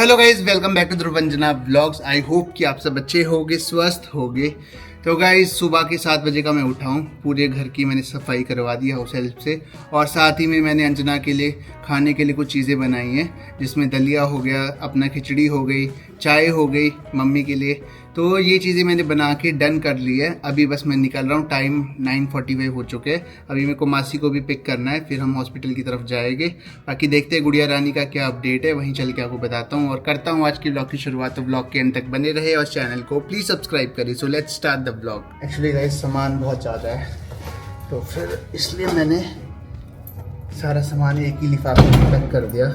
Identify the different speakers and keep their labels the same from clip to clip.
Speaker 1: Hello guys, welcome back to Dhruvanjana vlogs. I hope कि आप सब अच्छे होगे, स्वस्थ होगे। तो गाइज सुबह के 7 बजे का मैं उठा हूँ। पूरे घर की मैंने सफाई करवा दी हाउस हेल्प से, और साथ ही में मैंने अंजना के लिए खाने के लिए कुछ चीज़ें बनाई हैं, जिसमें दलिया हो गया, अपना खिचड़ी हो गई, चाय हो गई मम्मी के लिए। तो ये चीज़ें मैंने बना के डन कर ली है। अभी बस मैं निकल रहा हूँ, टाइम 9:45 हो चुके हैं। अभी मेरे को मासी को भी पिक करना है, फिर हम हॉस्पिटल की तरफ जाएंगे। बाकी देखते हैं गुड़िया रानी का क्या अपडेट है, वहीं चल के आपको बताता हूँ और करता हूँ आज की ब्लॉग की शुरुआत। तो ब्लॉग के एंड तक बने रहे और चैनल को प्लीज़ सब्सक्राइब करिए। So let's start the blog. Actually guys सामान बहुत ज़्यादा है, तो फिर इसलिए मैंने सारा सामान एक ही लिफाफे में पैक कर दिया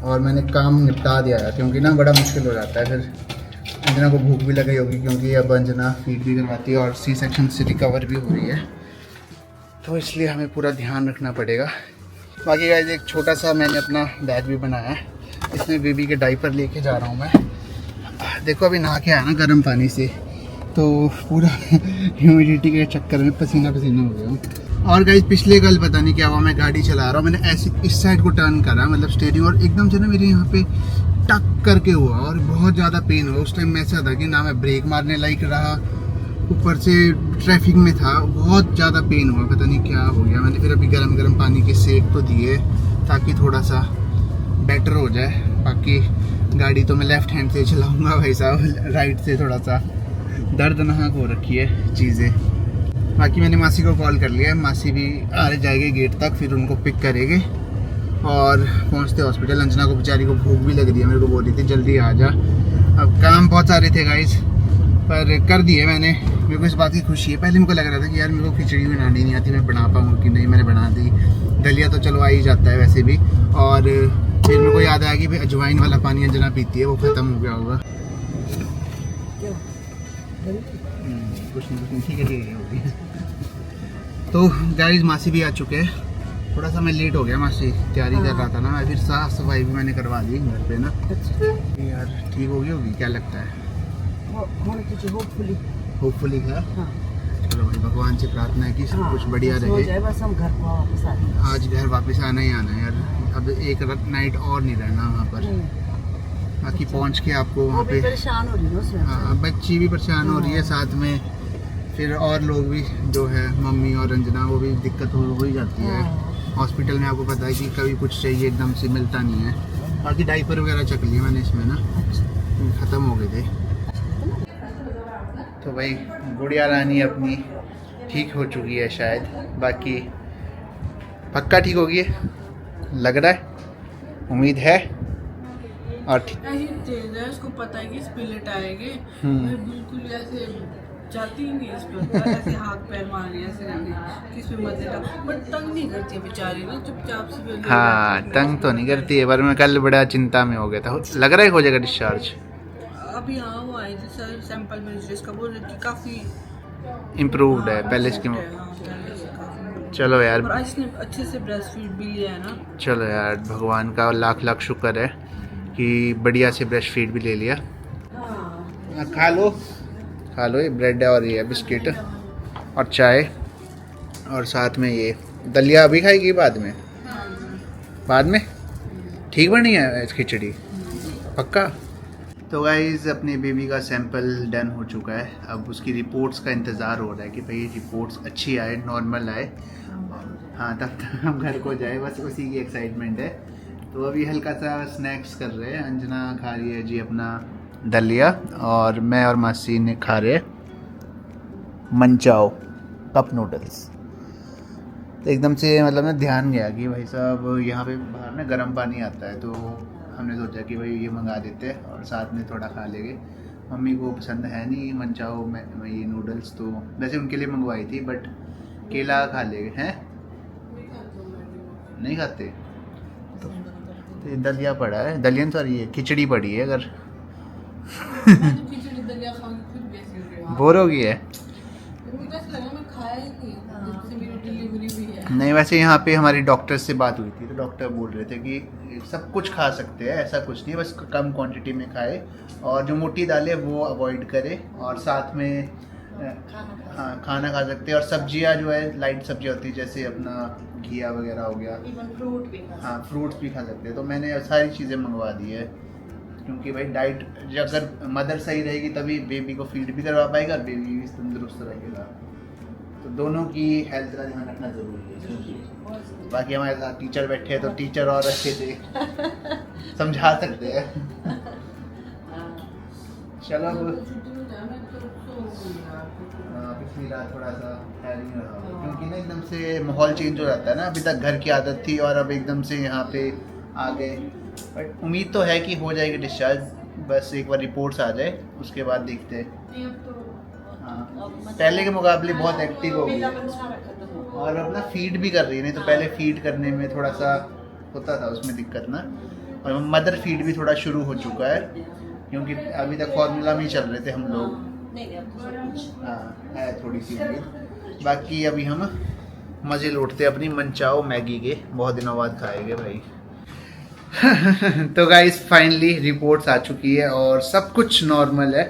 Speaker 1: और मैंने काम निपटा दिया है, क्योंकि ना बड़ा मुश्किल हो जाता है। फिर अंजना को भूख भी लगी होगी, क्योंकि अब अंजना फीड भी करवाती है और सी सेक्शन से रिकवर भी हो रही है, तो इसलिए हमें पूरा ध्यान रखना पड़ेगा। बाकी गाइस एक छोटा सा मैंने अपना बैग भी बनाया है, इसमें बेबी के डाइपर लेके जा रहा हूँ मैं। देखो अभी नहा के आया ना गर्म पानी से, तो पूरा ह्यूमिडिटी के चक्कर में पसीना पसीना हो गया हूँ। और गाइस पिछले कल पता नहीं क्या हुआ, मैं गाड़ी चला रहा हूँ, मैंने ऐसे इस साइड को टर्न करा, मतलब स्टीयरिंग, और एकदम से ना मेरे यहाँ पे टक करके हुआ और बहुत ज़्यादा पेन हुआ। उस टाइम में ऐसा था कि ना मैं ब्रेक मारने लायक रहा, ऊपर से ट्रैफिक में था, बहुत ज़्यादा पेन हुआ, पता नहीं क्या हो गया। मैंने फिर अभी गरम गरम पानी के सेक तो दिए ताकि थोड़ा सा बेटर हो जाए। बाकी गाड़ी तो मैं लेफ़्ट हैंड से चलाऊँगा भाई साहब, राइट से थोड़ा सा दर्दनाक हो रखी है चीज़ें। बाकी मैंने मासी को कॉल कर लिया है, मासी भी आ जाएगी गेट तक, फिर उनको पिक करेंगे और पहुंचते हॉस्पिटल। अंजना को बेचारी को भूख भी लग रही है, मेरे को बोल रही थी जल्दी आ जा। अब काम बहुत सारे थे गाइस, पर कर दिए मैंने। मेरे को इस बात की खुशी है। पहले मेरे को लग रहा था कि यार मेरे को खिचड़ी बनानी नहीं आती, मैं बना पाऊँगा कि नहीं, मैंने बना दी। दलिया तो चलो आ ही जाता है वैसे भी। और फिर मेरे को याद आया कि भाई अजवाइन वाला पानी अंजना पीती है, वो ख़त्म हो गया होगा। कुछ नहीं, ठीक है। तो गाइस मासी भी आ चुके हैं। थोड़ा सा मैं लेट हो गया, मासी तैयारी कर रहा था ना मैं, फिर साफ सफाई भी मैंने करवा दी घर पे ना। यार ठीक होगी क्या लगता है? होपफुली है। चलो भाई भगवान से प्रार्थना है कि सब कुछ बढ़िया रहे।
Speaker 2: बस हम घर वापस आ रहे हैं।
Speaker 1: आज घर वापस आना ही आना है यार, अब एक नाइट और नहीं रहना वहाँ पर। बाकी पहुँच के आपको वहाँ पे
Speaker 2: परेशान हो रही है।
Speaker 1: हाँ, बच्ची भी परेशान हो रही है, साथ में फिर और लोग भी जो है, मम्मी और अंजना, वो भी दिक्कत हो ही जाती है। हॉस्पिटल में आपको पता है कि कभी कुछ चाहिए एकदम से मिलता नहीं है। बाकी डाइपर वगैरह चक लिए मैंने इसमें ना, ख़त्म हो गए थे। तो भाई गुड़िया रानी अपनी ठीक हो चुकी है शायद, बाकी पक्का ठीक होगी लग रहा है, उम्मीद है। और
Speaker 3: इसको पता है कि स्पिलेट आएंगे, बिल्कुल ऐसे जाती ही नहीं इस पर, ऐसे हाथ पैर मार रही है, ऐसे रहती किस पे मत देता, बट तंग नहीं करती है बेचारी ना, चुपचाप से।
Speaker 1: हाँ तंग तो नहीं करती है, पर मैं कल बड़ा चिंता में हो गया था, लग रहा है हो जाएगा डिस्चार्ज।
Speaker 3: अभी हाँ वो आई थी सर, सैंपल में जिसका बोल रही थी काफ़ी
Speaker 1: इम्प्रूव्ड है पहले से। चलो यार,
Speaker 3: और आज ने अच्छे से ब्रेस्ट फीड भी लिया है ना।
Speaker 1: चलो यार भगवान का लाख लाख शुक्र है कि बढ़िया से ब्रेस्ट फीड भी ले लिया। खा लो, ये ब्रेड है और ये बिस्किट और चाय, और साथ में ये दलिया अभी खाएगी बाद में ठीक बनी है खिचड़ी पक्का। तो गाइस अपने बेबी का सैंपल डन हो चुका है, अब उसकी रिपोर्ट्स का इंतज़ार हो रहा है कि भाई रिपोर्ट्स अच्छी आए, नॉर्मल आए, हाँ तब तक हम घर को जाए, बस उसी की एक्साइटमेंट है। तो अभी हल्का सा स्नैक्स कर रहे हैं। अंजना खा रही है जी अपना दलिया, और मैं और मासी ने खा रहे मंचाओ कप नूडल्स। तो एकदम से मतलब ना ध्यान गया कि भाई साहब यहाँ पे बाहर ना गर्म पानी आता है, तो हमने सोचा कि भाई ये मंगा देते हैं और साथ में थोड़ा खा लेंगे। मम्मी को पसंद है नहीं मंचाओ में ये नूडल्स, तो वैसे उनके लिए मंगवाई थी, बट केला खा लेंगे हैं, नहीं खाते। तो दलिया पड़ा है, दलिया सॉरी ये खिचड़ी पड़ी है। अगर बोर हो गई है नहीं, वैसे यहाँ पे हमारी डॉक्टर से बात हुई थी, तो डॉक्टर बोल रहे थे कि सब कुछ खा सकते हैं, ऐसा कुछ नहीं, बस कम क्वांटिटी में खाए और जो मोटी दालें वो अवॉइड करे, और साथ में हाँ खाना खा सकते हैं, और सब्जियाँ जो है लाइट सब्जियाँ होती है जैसे अपना घिया वगैरह हो गया,
Speaker 3: फ्रूट भी
Speaker 1: हाँ फ्रूट्स भी खा सकते हैं। तो मैंने सारी चीज़ें मंगवा दी है, क्योंकि भाई डाइट अगर मदर सही रहेगी तभी बेबी को फीड भी करवा पाएगा और बेबी भी तंदुरुस्त रहेगा। तो दोनों की हेल्थ का ध्यान रखना ज़रूरी है। बाकी हमारे साथ टीचर बैठे हैं तो टीचर और अच्छे से समझा सकते हैं। चलो अब पिछली रात थोड़ा सा टायरिंग रहा क्योंकि ना एकदम से माहौल चेंज हो जाता है ना। अभी तक घर की आदत थी और अब एकदम से यहाँ पे आ गए, बट उम्मीद तो है कि हो जाएगी डिस्चार्ज। बस एक बार रिपोर्ट्स आ जाए उसके बाद देखते हैं। हाँ, पहले के मुकाबले बहुत एक्टिव हो गई और अब ना फीड भी कर रही है, नहीं तो पहले फीड करने में थोड़ा सा होता था उसमें दिक्कत ना। और मदर फीड भी थोड़ा शुरू हो चुका है क्योंकि अभी तक फॉर्मूला में ही चल रहे थे हम लोग। हाँ है थोड़ी सी उम्मीद। बाकी अभी हम मज़े लूटते अपनी मनचाओ मैगी के, बहुत दिनों बाद खाएंगे भाई। तो गाइस फाइनली रिपोर्ट्स आ चुकी है और सब कुछ नॉर्मल है।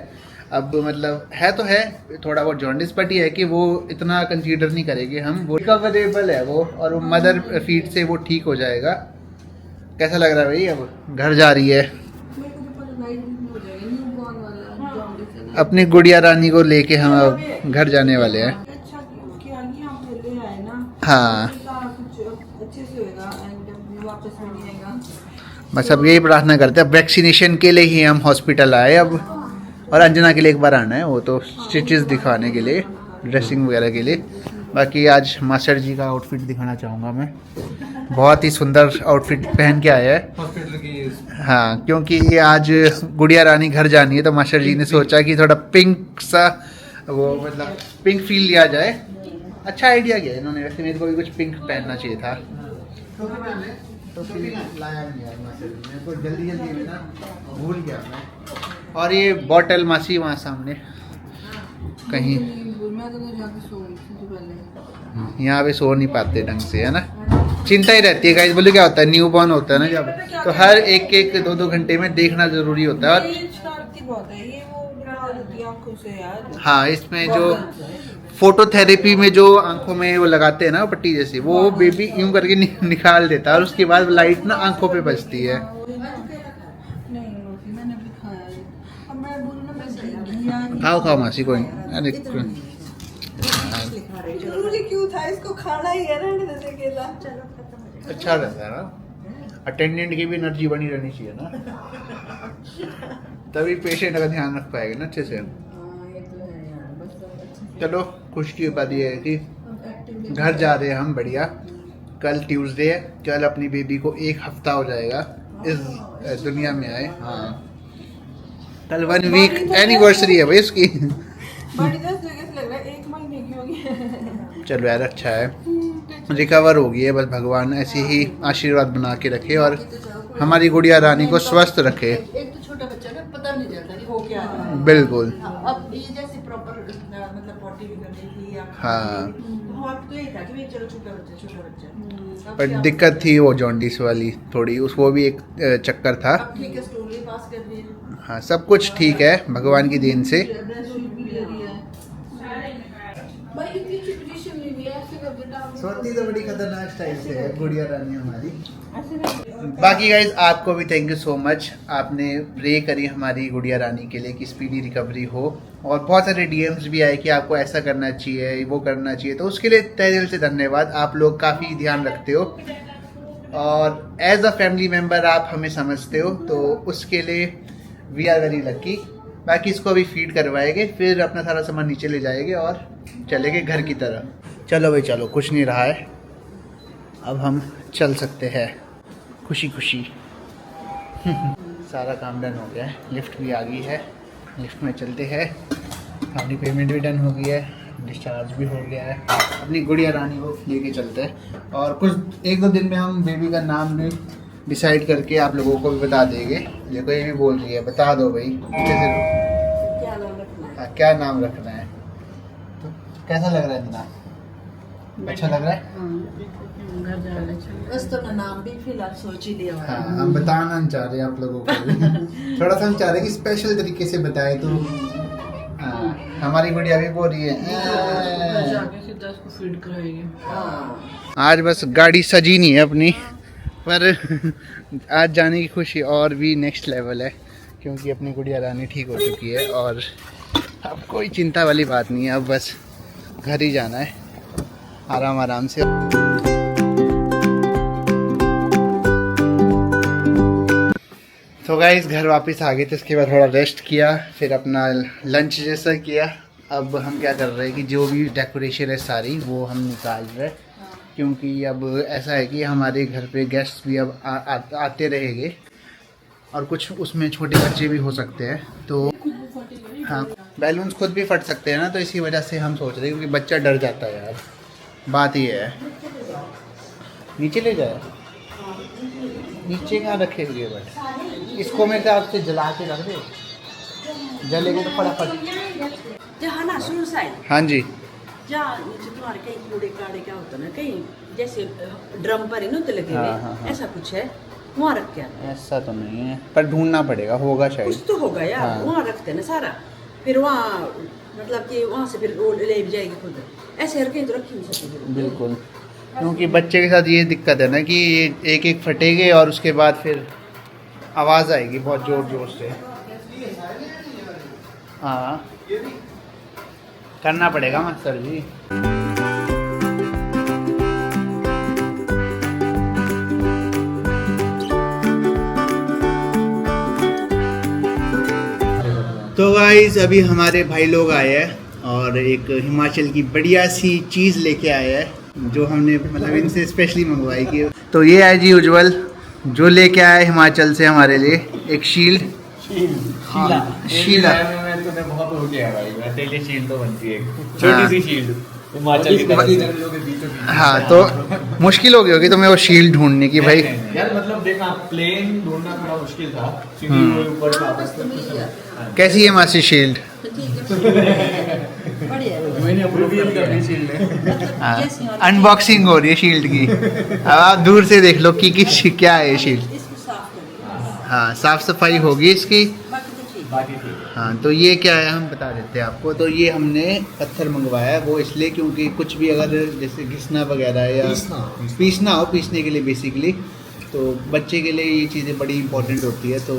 Speaker 1: अब मतलब है तो है थोड़ा बहुत जॉन्डिस, बट ये है कि वो इतना कंसीडर नहीं करेंगे हम, वो रिकवरेबल है वो, और वो मदर फीड से वो ठीक हो जाएगा। कैसा लग रहा है भाई? अब घर जा रही है अपनी गुड़िया रानी को लेके, हम अब घर जाने वाले हैं। हाँ बस अब यही प्रार्थना करते हैं। अब वैक्सीनेशन के लिए ही हम हॉस्पिटल आए अब, और अंजना के लिए एक बार आना है, वो तो स्टिचेस दिखाने के लिए, ड्रेसिंग वगैरह के लिए। बाकी आज मास्टर जी का आउटफिट दिखाना चाहूँगा मैं, बहुत ही सुंदर आउटफिट पहन के आया है हॉस्पिटल की। हाँ क्योंकि ये आज गुड़िया रानी घर जानी है तो मास्टर जी ने सोचा कि थोड़ा पिंक सा वो मतलब पिंक फील लिया जाए। अच्छा आइडिया किया इन्होंने, वैसे मेरे को भी कुछ पिंक पहनना चाहिए था तो फिर लाया नहीं यार मास्टर जी, मेरे को जल्दी में ना भूल गया मैं। और ये बॉटल मासी वहाँ सामने कहीं, यहाँ पे सो नहीं पाते ढंग से है ना, चिंता ही रहती है गाइस। बोले क्या होता है, न्यू बॉर्न होता है ना जब, तो हर एक एक दो घंटे में देखना जरूरी होता है। और हाँ इसमें जो फोटोथेरेपी में जो आंखों में वो लगाते हैं ना पट्टी जैसी, वो बेबी यूं करके निकाल देता है और उसके बाद लाइट ना आंखों पे बजती है। खाओ खाओ मासी कोई अरे
Speaker 3: क्यों था, इसको खाना ही है ना केला।
Speaker 1: अच्छा रहता है ना, अटेंडेंट की भी एनर्जी बनी रहनी चाहिए ना, तभी पेशेंट का ध्यान रख पाएगा ना अच्छे से। चलो खुश की बात यह है कि घर जा रहे हैं हम बढ़िया। कल ट्यूसडे है, कल अपनी बेबी को 1 हफ्ता हो जाएगा इस दुनिया में आए। हाँ कल 1 वीक एनिवर्सरी है भाई उसकी। चलो यार अच्छा है, रिकवर हो गई है, बस भगवान ऐसे ही आशीर्वाद बना के रखे और हमारी गुड़िया रानी को स्वस्थ रखे।
Speaker 2: एक तो छोटा बच्चा ना पता नहीं चलता कि हो क्या रहा है।
Speaker 1: बिल्कुल
Speaker 2: अब ये जैसे प्रॉपर मतलब पॉटी भी करनी थी या
Speaker 1: हाँ,
Speaker 2: तो यही था कि चलो छोटा बच्चा।
Speaker 1: पर दिक्कत थी वो जॉन्डिस वाली थोड़ी, उसको भी एक चक्कर था।
Speaker 2: ठीक है स्टोरी पास कर दी।
Speaker 1: हाँ सब कुछ ठीक है भगवान की देन से। सोती तो बड़ी खतरनाक स्टाइल से है गुड़िया रानी हमारी। बाकी गाइज आपको भी थैंक यू सो मच, आपने प्रे करी हमारी गुड़िया रानी के लिए कि स्पीडी रिकवरी हो, और बहुत सारे डीएम्स भी आए कि आपको ऐसा करना चाहिए वो करना चाहिए, तो उसके लिए तहे दिल से धन्यवाद। आप लोग काफ़ी ध्यान रखते हो और एज अ फैमिली मेम्बर आप हमें समझते हो, तो उसके लिए वी आर वेरी लकी। बाकी इसको अभी फीड करवाएंगे, फिर अपना सारा सामान नीचे ले जाएंगे और चलेंगे घर की तरफ। चलो भाई चलो, कुछ नहीं रहा है, अब हम चल सकते हैं खुशी खुशी। सारा काम डन हो गया है, लिफ्ट भी आ गई है, लिफ्ट में चलते हैं। अपनी पेमेंट भी डन हो गई है, डिस्चार्ज भी हो गया है, अपनी गुड़िया रानी को लेके चलते हैं। और कुछ 1-2 दिन में हम बेबी का नाम भी डिसाइड करके आप लोगों को भी बता देंगे। देखो ये भी बोल रही है, बता दो भाई क्या नाम रखना है। तो कैसा लग रहा है ना, अच्छा लग रहा है?
Speaker 2: घर जाने बस तो नाम भी फिलहाल सोच ही लिया।
Speaker 1: हाँ हम बताना नहीं चाह रहे आप लोगों को भी। थोड़ा सा हम चाह रहे हैं कि स्पेशल तरीके से बताए, तो हाँ हमारी गुड़िया भी बोल रही है
Speaker 3: जाके सीधा इसको फीड कराएंगे।
Speaker 1: आज बस गाड़ी सजी नहीं है अपनी, पर आज जाने की खुशी और भी नेक्स्ट लेवल है। क्योंकि अपनी गुड़िया रानी ठीक हो चुकी है और अब कोई चिंता वाली बात नहीं है। अब बस घर ही जाना है आराम आराम से। तो गाइस घर वापस आ गए थे, इसके बाद थोड़ा रेस्ट किया, फिर अपना लंच जैसा किया। अब हम क्या कर रहे हैं कि जो भी डेकोरेशन है सारी वो हम निकाल रहे हैं, क्योंकि अब ऐसा है कि हमारे घर पे गेस्ट भी अब आते रहेंगे और कुछ उसमें छोटे बच्चे भी हो सकते हैं। तो हाँ, बैलून्स खुद भी फट सकते हैं ना, तो इसी वजह से हम सोच रहे हैं, क्योंकि बच्चा डर जाता है यार। बात ये है, नीचे ले जाए, नीचे कहाँ रखेंगे बट इसको मैं क्या आपसे जला के रख दे, जलेगा तो फटाफट।
Speaker 2: जहाँ ना शुरू साइड
Speaker 1: हाँ जी,
Speaker 2: जहाँ नीचे तुम्हारे कहीं कूड़े काड़े क्या होता है ना, कहीं जैसे ड्रम पर है ना तो लगे
Speaker 1: हाँ,
Speaker 2: हुए,
Speaker 1: हाँ, हाँ।
Speaker 2: ऐसा कुछ है वहाँ रख के आना।
Speaker 1: ऐसा तो नहीं है पर ढूंढना पड़ेगा, होगा
Speaker 2: कुछ
Speaker 1: शायद।
Speaker 2: तो होगा यार,
Speaker 1: हाँ।
Speaker 2: वहाँ रखते हैं ना सारा, फिर वहाँ मतलब कि वहाँ से फिर वो ले भी जाएगी खुद, ऐसे हर कहीं तो रखी नहीं सकती।
Speaker 1: बिल्कुल, क्योंकि बच्चे के साथ ये दिक्कत है ना कि ये एक एक फटेंगे और उसके बाद फिर आवाज़ आएगी बहुत ज़ोर ज़ोर से। हाँ, करना पड़ेगा मास्टर जी। तो गाइस अभी हमारे भाई लोग आए हैं और एक हिमाचल की बढ़िया सी चीज़ लेके आए हैं जो हमने मतलब इनसे स्पेशली मंगवाई की। तो ये है जी उज्जवल जो लेके आया हिमाचल से हमारे लिए एक शील्ड। शीला
Speaker 4: तूने बहुत हो गया भाई, मैं तेरे लिए शील्ड तो बनती है,
Speaker 1: हाँ।
Speaker 4: छोटी सी शील्ड हिमाचल की तरफ से।
Speaker 1: हाँ, तो मुश्किल हो गई होगी तुम्हें वो शील्ड ढूंढने की भाई।
Speaker 4: यार मतलब देखा प्लेन ढूंढना थोड़ा मुश्किल था, क्योंकि वो ऊपर का वापस
Speaker 1: कैसी है मासी शील्ड?
Speaker 4: मैंने अप्रूवल कर दी शील्ड है।
Speaker 1: अनबॉक्सिंग हो रही है शील्ड की। अब आप दूर से देख लो कि क्या है ये शील्ड।
Speaker 2: इसको साफ करें,
Speaker 1: हाँ, साफ सफाई होगी इसकी।
Speaker 2: बाकी तो ठीक।
Speaker 4: बाकी ठीक।
Speaker 1: हाँ, तो ये क्या है हम बता देते हैं आपको। तो ये हमने पत्थर मंगवाया है वो इसलिए क्योंकि कुछ भी अगर जैसे घिसना वगैरह या पीसना हो, पीसने के लिए बेसिकली, तो बच्चे के लिए ये चीज़ें बड़ी इंपॉर्टेंट होती है। तो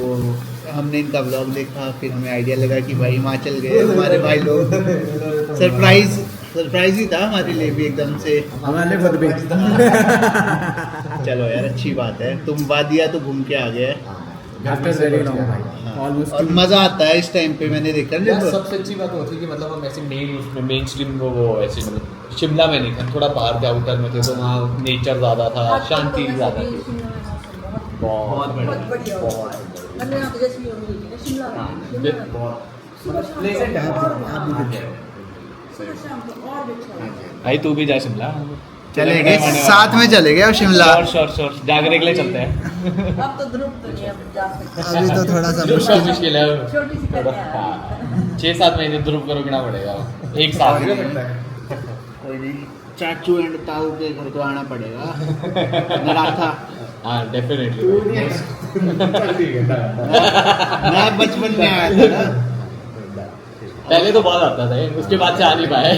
Speaker 1: हमने इनका व्लॉग देखा, फिर हमें आइडिया लगा कि भाई हिमाचल गए हमारे भाई लोग, सरप्राइज ही था हमारे लिए भी एकदम से।
Speaker 4: हमारे खुद भी
Speaker 1: चलो यार अच्छी बात है, तुम वादिया तो घूम के आ गए
Speaker 4: आफ्टर वेरी लॉन्ग भाई, ऑलमोस्ट।
Speaker 1: और मज़ा आता है इस टाइम पे। मैंने देखा ना
Speaker 4: यार
Speaker 1: जब
Speaker 4: सबसे अच्छी बात होती है कि मतलब हम ऐसे मेन स्ट्रीम वो ऐसे मतलब शिमला में नहीं थे, थोड़ा बाहर के आउटर में थे, तो वहाँ नेचर ज़्यादा था, शांति ज़्यादा थी। बहुत
Speaker 2: बढ़िया होगा। मतलब यहाँ पे जैसे ये होगी ना, शिमला में,
Speaker 4: बहुत प्लेजेंट है।
Speaker 2: सुबह शाम को और भी अच्छा होगा।
Speaker 4: भाई तू भी जा शिमला,
Speaker 1: चले गए साथ में, चले गए शिमला।
Speaker 4: श्योर जागरे के लिए चलते हैं।
Speaker 2: अब तो ध्रुव तो नहीं अब जा सकते,
Speaker 1: अभी तो थोड़ा सा
Speaker 4: ध्रुव का मुश्किल है।
Speaker 2: छोटी सी कन्या है।
Speaker 4: 6-7 महीने ध्रुव को रुकना पड़ेगा, एक साल नहीं सकता है।
Speaker 1: कोई नहीं, चाचू एंड ताऊ के घर तो आना पड़ेगा। नराथा
Speaker 4: हाँ डेफिनेटली।
Speaker 1: मैं बचपन में आया था ना।
Speaker 4: पहले तो बहुत आता था, उसके बाद से आ नहीं पाए।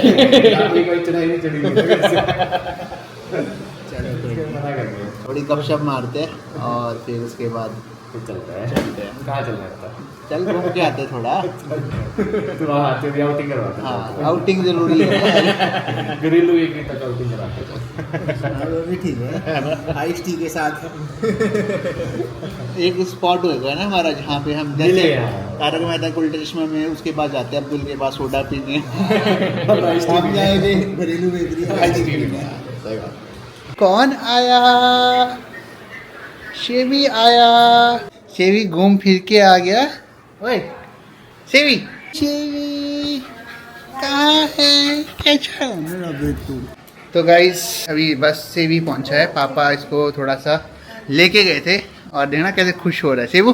Speaker 1: चलो थोड़ी गपशप मारते हैं और फिर उसके बाद
Speaker 4: चलता है।
Speaker 1: चलते हैं।
Speaker 4: कहाँ चलना है?
Speaker 1: चल घूम के आते हैं थोड़ा।
Speaker 4: तो वहाँ आते भी आउटिंग करवाते हैं।
Speaker 1: हाँ, आउटिंग जरूरी है।
Speaker 4: घरेलू एक तक आउटिंग कराते हैं।
Speaker 1: वो भी ठीक है, आइस टी के साथ। एक स्पॉट होगा ना हमारा जहाँ पे हम जैसे
Speaker 4: मिले हैं।
Speaker 1: तारक मेहता का उल्टा चश्मा में उसके बाद जाते हैं अब्दुल के पास सोडा पीने।
Speaker 4: आइस टी भी
Speaker 1: जाएंगे घरेलू
Speaker 4: आइस टी भी सही बात।
Speaker 1: कौन आया? शेवी आया। शेवी घूम फिर के आ गया। ओए शेवी, शेवी कहाँ है? कैसा है? तो गाइस अभी बस शेवी पहुंचा है, पापा इसको थोड़ा सा लेके गए थे और देखना कैसे खुश हो रहा है। शेवू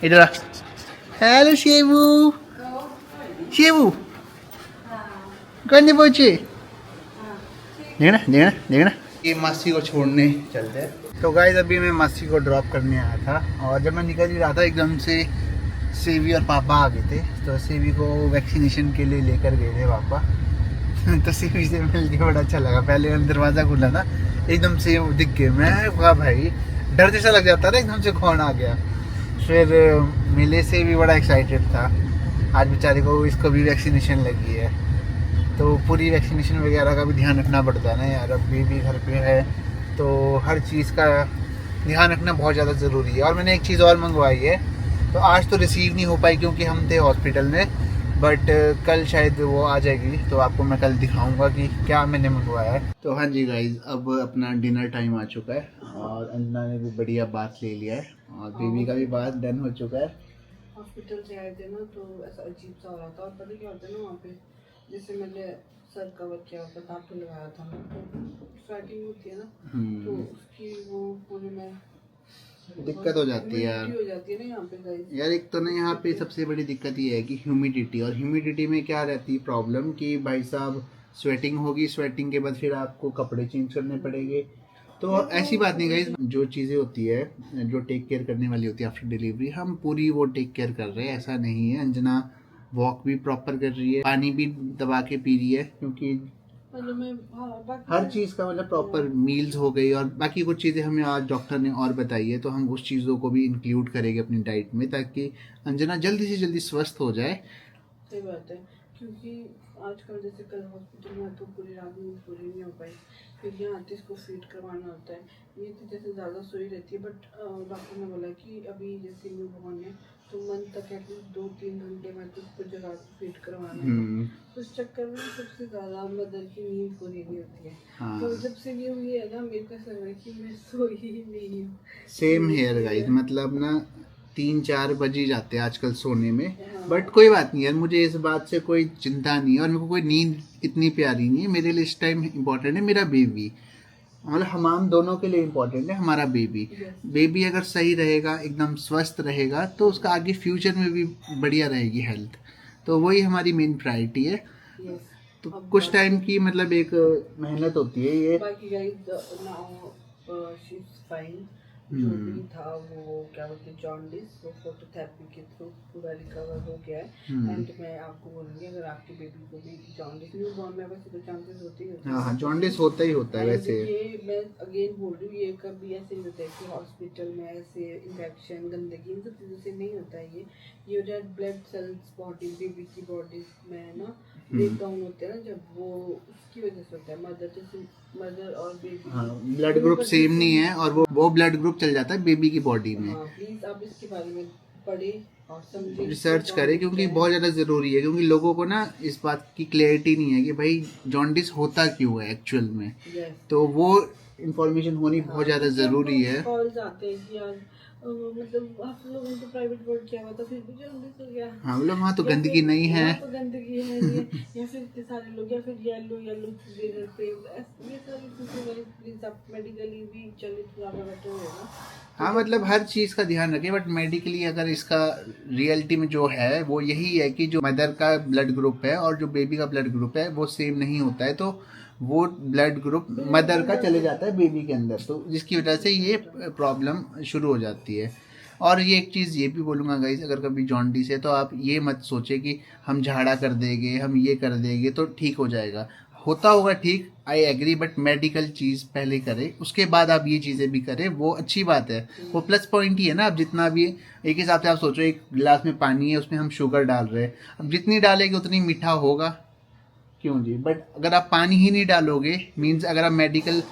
Speaker 1: इधर आ। हेलो शेवू, शेवू कौन पहुंचे? देखना देखना देखना। ये मासी को छोड़ने चलते हैं। तो गाइस अभी मैं मासी को ड्रॉप करने आया था और जब मैं निकल ही रहा था एकदम से सेवी और पापा आ गए थे। तो सेवी को वैक्सीनेशन के लिए लेकर गए थे पापा। तो सेवी से मिल के बड़ा अच्छा लगा। पहले दरवाज़ा खुला था, एकदम से वो दिख गए। मैं कहा भाई डर जैसा लग जाता था एकदम से कौन आ गया। फिर मिले से भी बड़ा एक्साइटेड था। आज बेचारे को इसको भी वैक्सीनेशन लगी है, तो पूरी वैक्सीनेशन वगैरह का भी ध्यान रखना पड़ता है ना यार। अब बेबी घर पे है तो हर चीज़ का ध्यान रखना बहुत ज़्यादा ज़रूरी है। और मैंने एक चीज़ और मंगवाई है, तो आज तो रिसीव नहीं हो पाई क्योंकि हम थे हॉस्पिटल में, बट कल शायद वो आ जाएगी, तो आपको मैं कल दिखाऊंगा कि क्या मैंने मंगवाया है। तो हाँ जी गाइज, अब अपना डिनर टाइम आ चुका है और अंजना ने भी बढ़िया बात ले लिया है और बेबी का भी बात डन हो चुका है।
Speaker 3: हॉस्पिटल से आए थे ना तो ऐसा अजीब सा हो रहा था। और पता क्या होता है ना, वहाँ पे जैसे मैंने सर कवर किया होता था, टाटू लगाया था ना, तो स्वेटिंग होती है ना, तो उसकी वो पूरे में
Speaker 1: दिक्कत हो जाती है यार।
Speaker 3: हो जाती है ना यहाँ पे गाइस।
Speaker 1: यार एक तो ना यहाँ पे सबसे बड़ी दिक्कत ये है कि ह्यूमिडिटी, और ह्यूमिडिटी में क्या रहती है प्रॉब्लम कि भाई साहब स्वेटिंग होगी, स्वेटिंग के बाद फिर आपको कपड़े चेंज करने पड़ेंगे। तो ऐसी बात नहीं गाइस, जो चीज़ें होती है जो टेक केयर करने वाली होती है आफ्टर डिलीवरी, हम पूरी वो टेक केयर कर रहे हैं, ऐसा नहीं है। अंजना वॉक भी प्रॉपर कर रही है, पानी भी दबा के पी रही है, क्योंकि
Speaker 3: मतलब मैं
Speaker 1: हर चीज़ का मतलब प्रॉपर मील्स हो गई और बाकी कुछ चीज़ें हमें आज डॉक्टर ने और बताई है, तो हम उस चीज़ों को भी इंक्लूड करेंगे अपनी डाइट में, ताकि अंजना जल्दी से जल्दी स्वस्थ हो जाए।
Speaker 3: सही बात है, क्योंकि आजकल जैसे कल हॉस्पिटल में तो पूरी रात नींद पूरी नहीं हो पाई, फिर यहाँ आते इसको फीड करवाना होता है। ये तो जैसे ज़्यादा सोई रहती है, बट डॉक्टर ने बोला कि अभी जैसे न्यू बॉर्न है तो मंथ तक एटलीस्ट 2-3 घंटे में तो उसको जगह फीड करवाना है। तो उस चक्कर में सबसे ज़्यादा मदर की नींद पूरी नहीं होती है।
Speaker 1: हाँ।
Speaker 3: तो जब से ये हुई है ना, मेरे को ऐसा लग रहा है कि मैं सोई ही नहीं हूँ।
Speaker 1: सेम हेयर गाइस, मतलब ना 3-4 बज ही जाते हैं आजकल सोने में, बट कोई बात नहीं यार, मुझे इस बात से कोई चिंता नहीं है और मेरे को कोई नींद इतनी प्यारी नहीं है। मेरे लिए इस टाइम इम्पोर्टेंट है मेरा बेबी, मतलब हम दोनों के लिए इम्पोर्टेंट है हमारा बेबी। बेबी अगर सही रहेगा, एकदम स्वस्थ रहेगा, तो उसका आगे फ्यूचर में भी बढ़िया रहेगी हेल्थ, तो वही हमारी मेन प्रायोरिटी है। तो कुछ टाइम की मतलब एक मेहनत होती है ये।
Speaker 3: बाकी guys now she is fine. जो भी था वो क्या बोलते हैं जॉन्डिस, वो फोटोथेरेपी के थ्रू पूरा रिकवर हो गया है। एंड मैं आपको बोलूँगी अगर आपकी बेबी को भी जॉन्डिस न्यू बॉर्न में वैसे तो चांसेस होते ही होते हैं।
Speaker 1: हाँ, जॉन्डिस होता ही होता है वैसे।
Speaker 3: ये मैं अगेन बोल रही हूँ, ये कभी ऐसे नहीं होता है कि हॉस्पिटल में ऐसे इन्फेक्शन गंदगी इन सब चीज़ों से नहीं होता है। ये red blood cells body baby की बॉडी में ना ब्रेक डाउन होते हैं ना, जब वो उसकी वजह से होता है। मदर और बेबी
Speaker 1: हाँ, ब्लड ग्रुप सेम नहीं है और वो ब्लड ग्रुप चल जाता है बेबी की बॉडी में।
Speaker 3: प्लीज आप इसके बारे में पढ़े और समझे,
Speaker 1: रिसर्च करें, क्योंकि बहुत ज़्यादा ज़रूरी है, क्योंकि लोगों को ना इस बात की क्लैरिटी नहीं है कि भाई जॉन्डिस होता क्यों है एक्चुअल में। तो वो इंफॉर्मेशन होनी बहुत ज़्यादा ज़रूरी है।
Speaker 3: कॉल्स आते हैं कि यार मतलब आप लोगों को प्राइवेट बोर्ड किया हुआ था फिर भी जॉन्डिस हो गया।
Speaker 1: हाँ, मतलब वहाँ तो गंदगी नहीं है,
Speaker 3: तो गंदगी है नहीं, या फिर इतने सारे लोग, या फिर येलो डिनर पे, ये सारी चीज़ें प्लीज आप मेडिकली भी चले तो ज़्यादा बेटर होगा।
Speaker 1: हाँ, मतलब हर चीज़ का ध्यान रखें, बट मेडिकली अगर इसका रियलिटी में जो है वो यही है कि जो मदर का ब्लड ग्रुप है और जो बेबी का ब्लड ग्रुप है वो सेम नहीं होता है, तो वो ब्लड ग्रुप मदर का चले जाता है बेबी के अंदर, तो जिसकी वजह से ये प्रॉब्लम शुरू हो जाती है। और ये एक चीज़ ये भी बोलूँगा गाइस, अगर कभी जॉन्डिस है तो आप ये मत सोचे कि हम झाड़ा कर देंगे, हम ये कर देंगे तो ठीक हो जाएगा। होता होगा ठीक, आई एग्री, बट मेडिकल चीज़ पहले करें, उसके बाद आप ये चीज़ें भी करें, वो अच्छी बात है, वो प्लस पॉइंट ही है ना। अब जितना भी एक हिसाब से आप सोचो, एक गिलास में पानी है उसमें हम शुगर डाल रहे हैं, अब जितनी डालेंगे उतनी मीठा होगा, क्यों जी। बट अगर आप पानी ही नहीं डालोगे, मीन्स अगर आप मेडिकल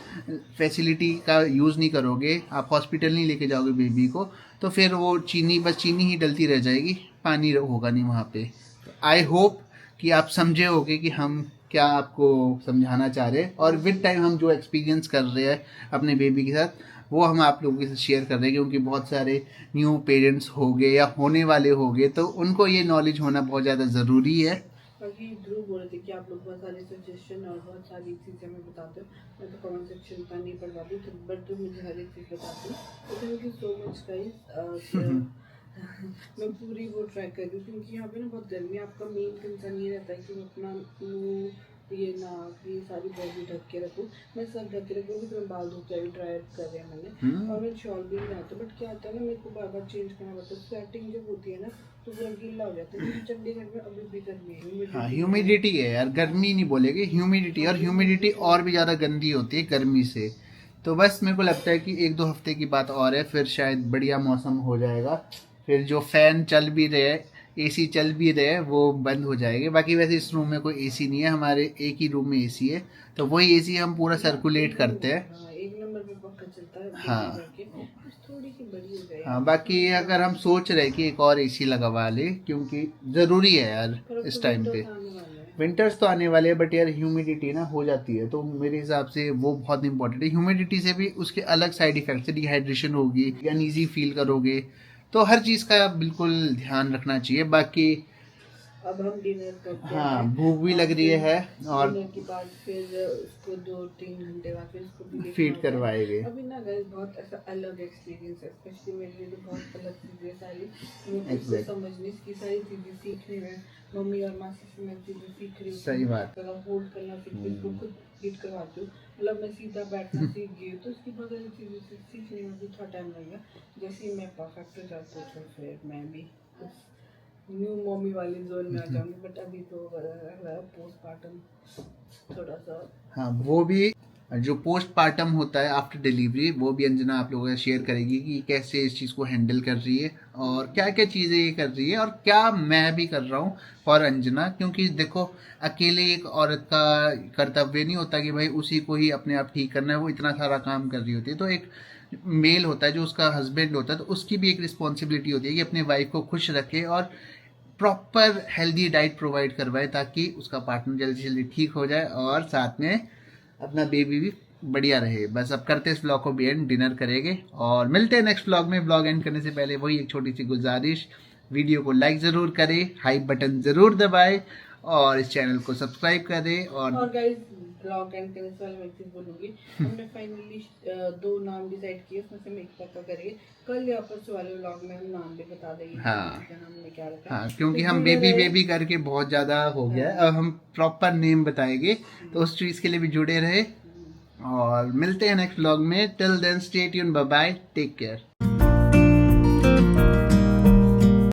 Speaker 1: फैसिलिटी का यूज़ नहीं करोगे, आप हॉस्पिटल नहीं लेके जाओगे बेबी को, तो फिर वो चीनी बस चीनी ही डलती रह जाएगी, पानी होगा नहीं वहाँ पे। आई होप कि आप समझे होगे कि हम क्या आपको समझाना चाह रहे हैं, और विद टाइम हम जो एक्सपीरियंस कर रहे हैं अपने बेबी के साथ वो हम आप लोगों के साथ शेयर कर रहे हैं, क्योंकि बहुत सारे न्यू पेरेंट्स हो गए या होने वाले हो गए, तो उनको ये नॉलेज होना बहुत ज़्यादा ज़रूरी है।
Speaker 3: बाकी ध्रुव बोल रहे थे कि आप लोग बहुत सारे सजेशन और बहुत सारी चीज़ें हमें बताते हो, मैं तो कमेंट सेक्शन का नहीं पढ़ पाती, तो बट जो मुझे हर एक चीज़ बताती हूँ, तो thank you so much guys. मैं पूरी वो ट्राई कर रही हूँ, क्योंकि यहाँ पे ना बहुत गर्मी है। आपका मेन कंसर्न ये रहता है कि मैं अपना मुँह, ये नाक, ये सारी बॉडी ढक के रखूँ। मैं सब ढक के रखूँगी, तो मैं बाल धो के अभी ड्राई कर रहे हैं मैंने, और मैं शॉल भी नहीं आता, बट क्या होता है ना, मेरे को बार बार चेंज करना पड़ता है। स्वेटिंग जब होती है ना तो पूरा गीला हो जाता है, क्योंकि चंडीगढ़ में अभी भी गर्मी है।
Speaker 1: हाँ, ह्यूमिडिटी है यार, गर्मी नहीं बोलेगे, ह्यूमिडिटी, और ह्यूमिडिटी और भी ज़्यादा गंदी होती है गर्मी से। तो बस मेरे को लगता है कि 1-2 हफ्ते की बात और है, फिर शायद बढ़िया मौसम हो जाएगा, फिर जो फैन चल भी रहे, एसी चल भी रहे, वो बंद हो जाएंगे। बाकी वैसे इस रूम में कोई एसी नहीं है, हमारे एक ही रूम में एसी है, तो वही एसी हम पूरा सर्कुलेट करते हैं।
Speaker 2: हाँ, एक नंबर पे पक्का चलता है।
Speaker 1: हाँ।
Speaker 2: थोड़ी सी बड़ी हो जाए।
Speaker 1: हाँ, बाकी अगर हम सोच रहे कि एक और एसी लगवा ले, क्योंकि ज़रूरी है यार इस टाइम पे। विंटर्स तो आने वाले हैं, बट यार ह्यूमिडिटी ना हो जाती है, तो मेरे हिसाब से वो बहुत इंपॉर्टेंट है। ह्यूमिडिटी से भी उसके अलग साइड इफेक्ट्स, डिहाइड्रेशन होगी, अनईजी फील करोगे, तो हर चीज़ का बिल्कुल ध्यान रखना चाहिए। बाकी
Speaker 2: अब हम डिनर करते
Speaker 1: हाँ,
Speaker 2: हैं।
Speaker 1: भूख भी लग रही है और
Speaker 2: डिनर के बाद फिर उसको 2-3 घंटे बाद फिर उसको
Speaker 1: फीड करवाएंगे।
Speaker 2: अभी ना गाइस बहुत ऐसा अलग एक्सपीरियंस है, स्पेशली मेरे लिए तो बहुत अलग चीज़ें सारी मुझे
Speaker 1: Exactly.
Speaker 2: समझने की सारी चीज़ें सीखने में। मम्मी और मासी से मैं चीज़ें सीख रही हूँ।
Speaker 1: सही बात।
Speaker 2: होल्ड करना सीख रही हूँ, खुद फीड करवाती हूँ। मतलब मैं सीधा बैठना सीख गई हूँ, तो उसकी बहुत सारी चीज़ें सीखने में भी थोड़ा टाइम लगेगा। जैसे ही मैं परफेक्ट हो जाती हूँ तो फिर मैं भी न्यू मम्मी वाली जोन में आ जाऊंगी। बट अभी तो पोस्टमार्टम थोड़ा सा।
Speaker 1: हाँ, वो भी जो पोस्टमार्टम होता है आफ्टर डिलीवरी, वो भी अंजना आप लोगों से शेयर करेगी कि कैसे इस चीज़ को हैंडल कर रही है और क्या क्या चीज़ें ये कर रही है और क्या मैं भी कर रहा हूँ फॉर अंजना। क्योंकि देखो, अकेले एक औरत का कर्तव्य नहीं होता कि भाई उसी को ही अपने आप ठीक करना है, वो इतना सारा काम कर रही होती है। तो एक मेल होता है जो उसका हस्बैंड होता है, तो उसकी भी एक रिस्पॉन्सिबिलिटी होती है कि अपने वाइफ को खुश रखे और प्रॉपर हेल्दी डाइट प्रोवाइड करवाए, ताकि उसका पार्टनर जल्दी से जल्दी ठीक हो जाए और साथ में अपना बेबी भी बढ़िया रहे। बस अब करते इस व्लॉग को भी एंड, डिनर करेंगे और मिलते हैं नेक्स्ट व्लॉग में। व्लॉग एंड करने से पहले वही एक छोटी सी गुजारिश, वीडियो को लाइक ज़रूर करें, हाई बटन ज़रूर दबाएं और इस चैनल को सब्सक्राइब करें। और
Speaker 2: गाइस ब्लॉग एंड करने से पहले मैं एक चीज बोलूंगी, हमने फाइनली 2 नाम डिसाइड किए, उसमें से हम एक पक्का करेंगे। कल या परसों वाले व्लॉग में हम नाम भी बता देंगे।
Speaker 1: हाँ।
Speaker 2: क्या हमने क्या रखा।
Speaker 1: हाँ, क्योंकि हम बेबी करके बहुत ज़्यादा हो गया है, अब हम प्रॉपर नेम बताएंगे, तो उस चीज़ के लिए भी जुड़े रहे और मिलते हैं नेक्स्ट व्लॉग में। Till then stay tune, bye bye, take care.